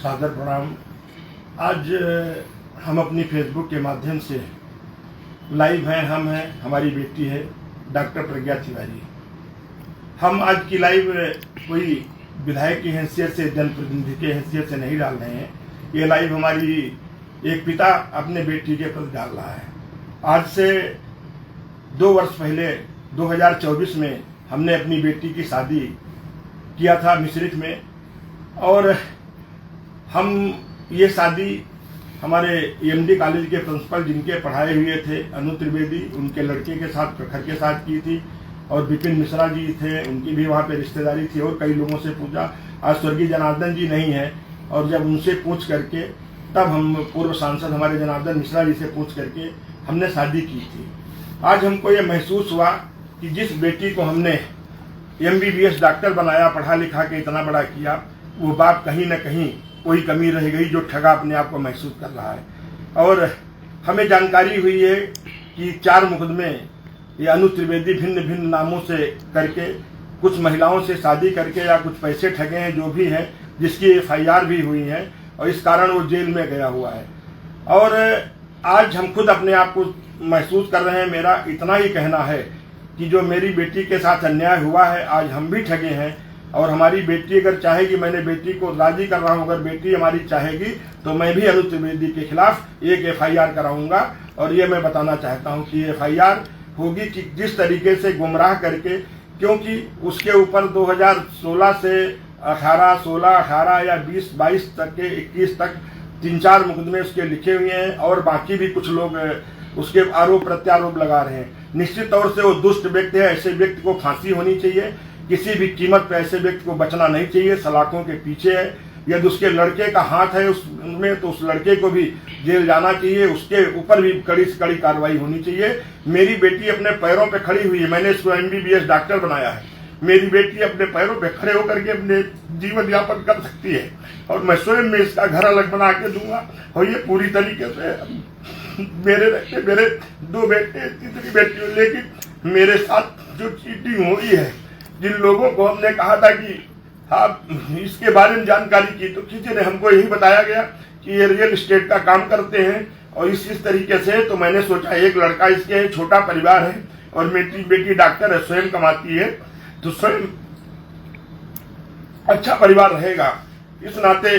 सादर प्रणाम। आज हम अपनी फेसबुक के माध्यम से लाइव हैं। हम हैं, हमारी बेटी है डॉक्टर प्रज्ञा तिवारी। हम आज की लाइव कोई विधायक की हैसियत से, जनप्रतिनिधि की हैसियत से नहीं डाल रहे हैं। ये लाइव हमारी एक पिता अपने बेटी के प्रति डाल रहा है। आज से 2 वर्ष पहले 2024 में हमने अपनी बेटी की शादी किया था मिश्रिख में, और हम ये शादी हमारे एमडी कॉलेज के प्रिंसिपल जिनके पढ़ाए हुए थे अनु त्रिवेदी, उनके लड़के के साथ, प्रखर के साथ की थी, और विपिन मिश्रा जी थे, उनकी भी वहाँ पे रिश्तेदारी थी, और कई लोगों से पूछा। आज स्वर्गीय जनार्दन जी नहीं है, और जब उनसे पूछ करके तब हम पूर्व सांसद हमारे जनार्दन मिश्रा जी से पूछ करके हमने शादी की थी। आज हमको ये महसूस हुआ कि जिस बेटी को हमने MBBS डॉक्टर बनाया, पढ़ा लिखा के इतना बड़ा किया, वो बाप कहीं न कहीं कोई कमी रह गई, जो ठगा अपने आप को महसूस कर रहा है। और हमें जानकारी हुई है कि 4 मुकदमे ये अनु त्रिवेदी भिन्न भिन्न नामों से करके कुछ महिलाओं से शादी करके या कुछ पैसे ठगे हैं, जो भी है, जिसकी FIR भी हुई है, और इस कारण वो जेल में गया हुआ है। और आज हम खुद अपने आप को महसूस कर रहे हैं। मेरा इतना ही कहना है कि जो मेरी बेटी के साथ अन्याय हुआ है, आज हम भी ठगे हैं। और हमारी बेटी अगर चाहेगी, मैंने बेटी को राजी कर रहा हूँ, अगर बेटी हमारी चाहेगी तो मैं भी अनु त्रिवेदी के खिलाफ एक FIR कराऊंगा। और ये मैं बताना चाहता हूँ कि FIR होगी कि जिस तरीके से गुमराह करके, क्योंकि उसके ऊपर 2016 से 18, 16, 18 या 20, 22 तक के 21 तक 3-4 मुकदमे उसके लिखे हुए हैं, और बाकी भी कुछ लोग उसके आरोप प्रत्यारोप लगा रहे हैं। निश्चित तौर से वो दुष्ट व्यक्ति है। ऐसे व्यक्ति को फांसी होनी चाहिए। किसी भी कीमत पर ऐसे व्यक्ति को बचना नहीं चाहिए। सलाखों के पीछे है। यदि उसके लड़के का हाथ है उसमें, तो उस लड़के को भी जेल जाना चाहिए। उसके ऊपर भी कड़ी से कड़ी कार्रवाई होनी चाहिए। मेरी बेटी अपने पैरों पे खड़ी हुई है। मैंने इसको MBBS डॉक्टर बनाया है। मेरी बेटी अपने पैरों पे खड़े होकर के अपने जीवन यापन कर सकती है, और मैं स्वयं में इसका घर अलग बना के दूंगा। और ये पूरी तरीके से मेरे 2 बेटे, 3 बेटी, लेकिन मेरे साथ जो चीटिंग हुई है, जिन लोगों को हमने कहा था कि आप इसके बारे में जानकारी की, तो किसी ने हमको यही बताया गया कि ये रियल एस्टेट का काम करते हैं, और इस तरीके से। तो मैंने सोचा एक लड़का इसके है, छोटा परिवार है, और मेरी बेटी डॉक्टर है, स्वयं कमाती है, तो स्वयं अच्छा परिवार रहेगा। इस नाते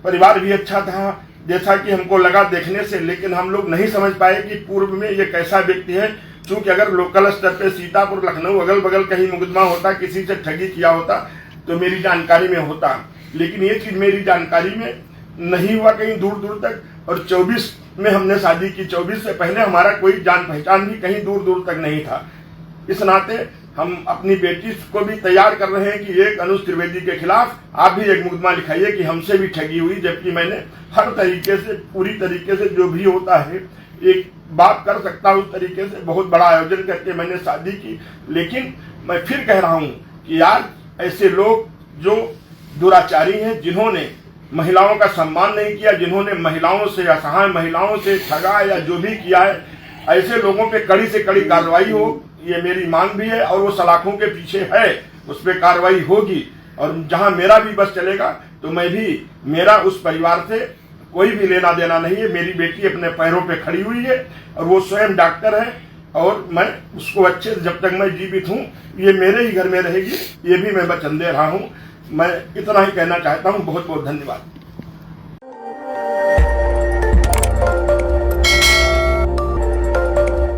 परिवार भी अच्छा था जैसा कि हमको लगा देखने से, लेकिन हम लोग नहीं समझ पाए कि पूर्व में ये कैसा व्यक्ति है। चूंकि अगर लोकल स्तर पे सीतापुर, लखनऊ, अगल बगल कहीं मुकदमा होता, किसी से ठगी किया होता, तो मेरी जानकारी में होता। लेकिन ये चीज मेरी जानकारी में नहीं हुआ कहीं दूर दूर तक। और 24 में हमने शादी की। 24 से पहले हमारा कोई जान पहचान भी कहीं दूर दूर तक नहीं था। इस नाते हम अपनी बेटी को भी तैयार कर रहे हैं कि एक अनु त्रिवेदी के खिलाफ आप भी एक मुकदमा लिखाइए कि हमसे भी ठगी हुई, जबकि मैंने हर तरीके से, पूरी तरीके से जो भी होता है, एक बात कर सकता हूँ, उस तरीके से बहुत बड़ा आयोजन करके मैंने शादी की। लेकिन मैं फिर कह रहा हूँ कि आज ऐसे लोग जो दुराचारी हैं, जिन्होंने महिलाओं का सम्मान नहीं किया, जिन्होंने महिलाओं से, असहाय महिलाओं से ठगा या जो भी किया है, ऐसे लोगों पे कड़ी से कड़ी कार्रवाई हो, ये मेरी मांग भी है। और वो सलाखों के पीछे है, उस पर कार्रवाई होगी। और जहां मेरा भी बस चलेगा, तो मैं भी, मेरा उस परिवार से कोई भी लेना देना नहीं है। मेरी बेटी अपने पैरों पे खड़ी हुई है, और वो स्वयं डॉक्टर है, और मैं उसको अच्छे से, जब तक मैं जीवित हूँ, ये मेरे ही घर में रहेगी, ये भी मैं वचन दे रहा हूँ। मैं इतना ही कहना चाहता हूँ। बहुत बहुत धन्यवाद।